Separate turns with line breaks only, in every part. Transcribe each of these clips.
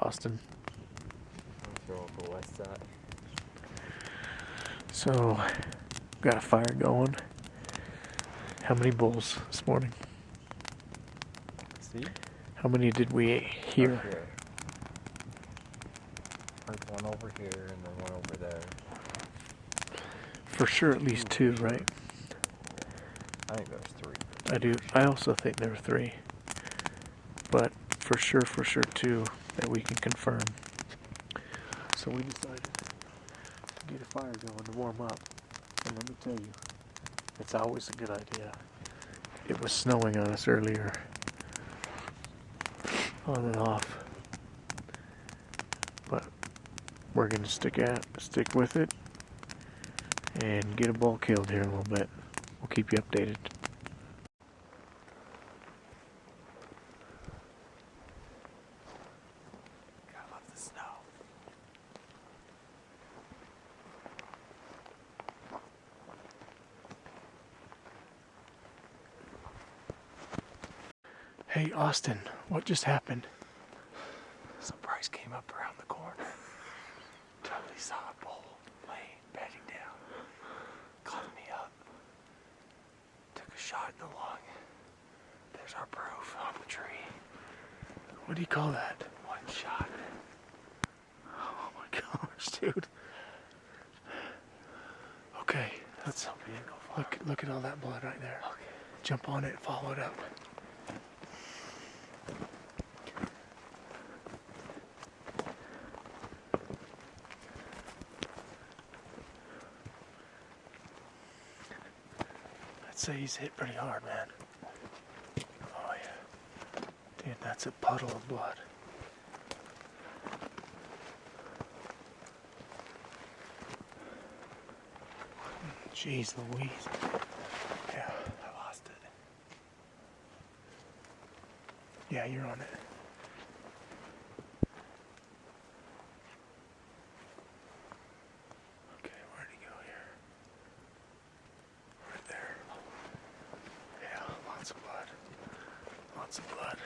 Austin.
Throw up the west side.
So, got a fire going. How many bulls this morning?
See?
How many did we hear?
Up here. There's one over here and then one over there.
For sure at least two, right?
I think there's three.
I do. I also think there were three. But for sure two that we can confirm. So we decided to get a fire going to warm up. And let me tell you, it's always a good idea. It was snowing on us earlier. On and off. But we're going to stick with it and get a bull killed here in a little bit. We'll keep you updated. I love the snow. Hey Austin, what just happened? Some price came up around the corner. Totally saw a bull laying, bedding down. Called me up. Took a shot in the lung. There's our proof on the tree. What do you call that? One shot. Oh my gosh, dude. Okay, let's look at all that blood right there. Okay. Jump on it, follow it up. I'd say he's hit pretty hard, man. Oh yeah. Dude, that's a puddle of blood. Jeez Louise. Yeah, I lost it. Yeah, you're on it. Okay, where'd he go here? Right there. Yeah, lots of blood. Lots of blood.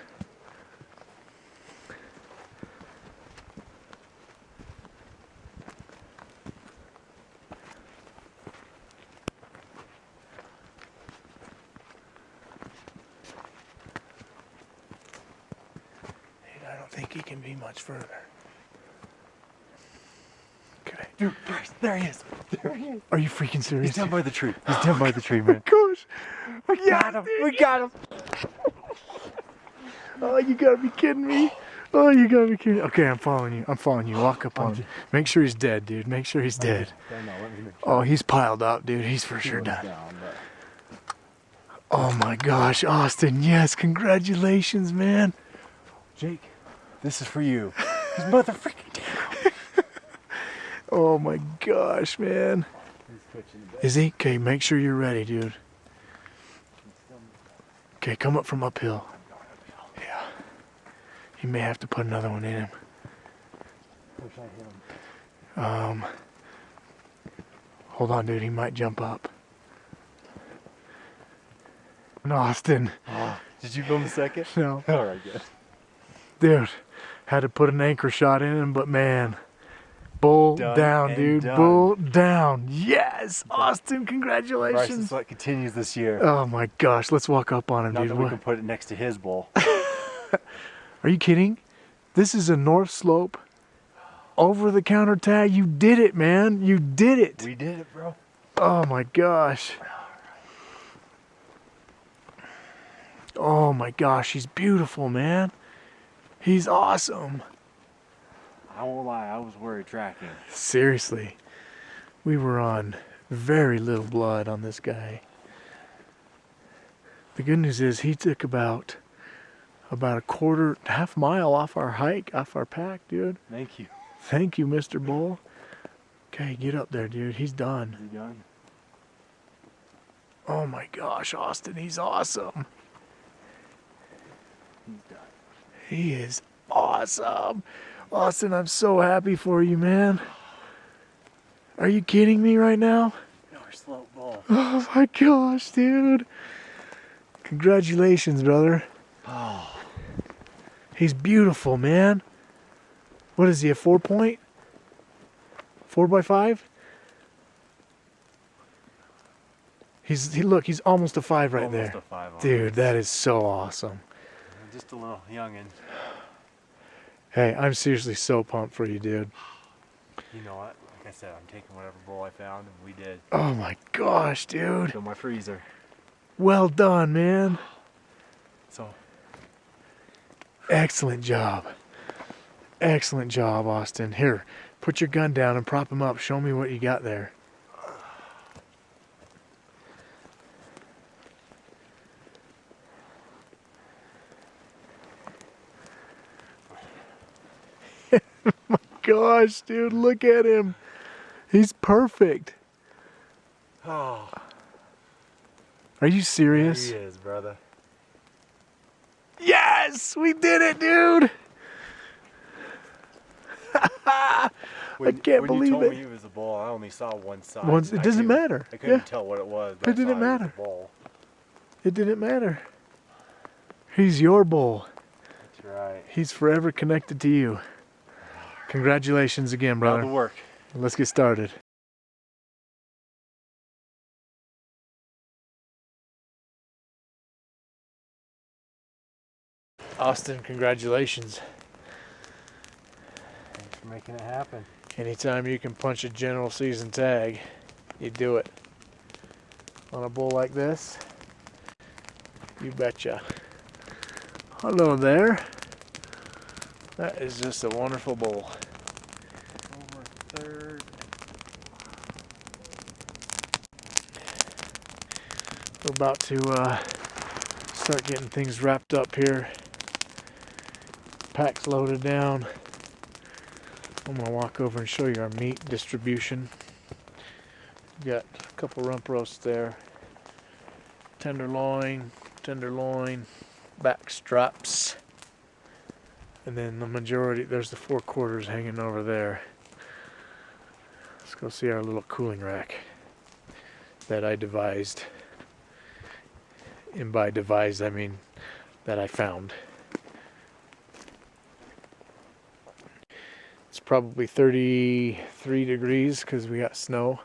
I don't think he can be much further. Okay.
Dude, there he is. There he is.
Are you freaking serious?
He's down by the tree. He's down by the tree, man.
Gosh.
We got him. We got him.
Oh, you gotta be kidding me. Oh, you gotta be kidding me. Okay, I'm following you. Walk up on him. Make sure he's dead, dude. Make sure he's dead. Oh, he's piled up, dude. He's for sure done. Oh my gosh, Austin. Yes, congratulations, man.
Jake, this is for you. He's motherfucking down.
Oh my gosh, man. Is he? Okay, make sure you're ready, dude. Okay, come up from uphill. Yeah. He may have to put another one in him.
Wish I hit him.
Hold on, dude. He might jump up. Austin.
Oh, did you film a second?
No.
All right, good.
Dude, had to put an anchor shot in him, but man, bull down, dude. Bull down. Yes, Austin, congratulations.
Bryce's what continues this year.
Oh my gosh, let's walk up on him,
Not
dude.
that we can put it next to his bull.
Are you kidding? This is a north slope, over the counter tag. You did it, man. You did it.
We did it, bro.
Oh my gosh. Oh my gosh, he's beautiful, man. He's awesome.
I won't lie, I was worried tracking.
Half we were on very little blood on this guy. The good news is he took about a half mile off our hike, off our pack, dude.
Thank you.
Thank you, Mr. Bull. Okay, get up there, dude. He's done.
Is he done?
Oh my gosh, Austin, he's awesome.
He's done.
He is awesome. Austin, I'm so happy for you, man. Are you kidding me right now?
Our slope bull.
Oh my gosh, dude. Congratulations, brother.
Oh.
He's beautiful, man. What is he, a 4 point? 4x5? Look, he's almost a 5 right there.
Almost a 5 on
Dude,
this.
that is so awesome.
Just a little youngin'.
Hey, I'm seriously so pumped for you, dude.
You know what? Like I said, I'm taking whatever bull I found, and we did.
Oh my gosh, dude.
Fill my freezer.
Well done, man.
So,
Excellent job. Excellent job, Austin. Here, put your gun down and prop him up. Show me what you got there. Gosh, dude, look at him. He's perfect.
oh,
Are you
there
serious?
he is, brother.
Yes, we did it, dude.
When,
can't
when
believe
you told
it.
me he was a bull, I only saw one side.
It doesn't matter.
I couldn't
Yeah.
tell what it was. But
It didn't
I saw he was
matter.
a bull.
It didn't matter. He's your bull.
That's right.
He's forever connected to you. Congratulations again,
Now
brother.
the work.
Let's get started. Austin, congratulations.
Thanks for making it happen.
Anytime you can punch a general season tag, you do it. On a bull like this, you betcha. Hello there. That is just a wonderful bull.
Over third.
We're about to start getting things wrapped up here. Pack's loaded down. I'm gonna walk over and show you our meat distribution. We got a couple rump roasts there. Tenderloin, back straps. And then the majority, there's the 4/4 hanging over there. Let's go see our little cooling rack that I devised. And by devised, I mean that I found. It's probably 33 degrees because we got snow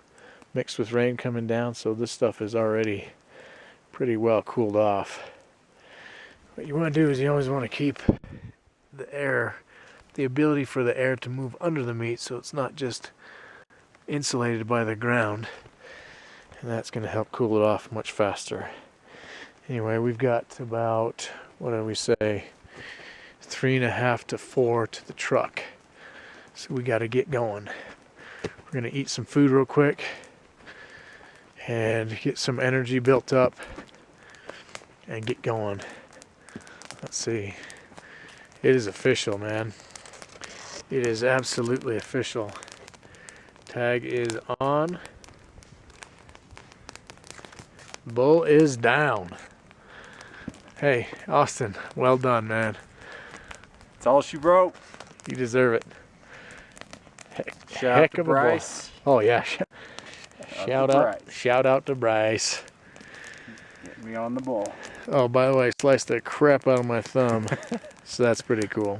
mixed with rain coming down, so this stuff is already pretty well cooled off. What you want to do is you always want to keep the air, the ability for the air to move under the meat so it's not just insulated by the ground, and that's going to help cool it off much faster. Anyway, we've got about, what do we say, 3.5 to 4 to the truck. So we got to get going. We're going to eat some food real quick and get some energy built up and get going. Let's see. It is official, man. It is absolutely official. Tag is on. Bull is down. Hey, Austin, well done, man.
That's all she wrote.
You deserve it.
Shout out to
of a bull.
Bryce.
Oh yeah.
Shout out to Bryce.
Shout out to Bryce.
Get me on the bull.
Oh, by the way, I sliced the crap out of my thumb. So that's pretty cool.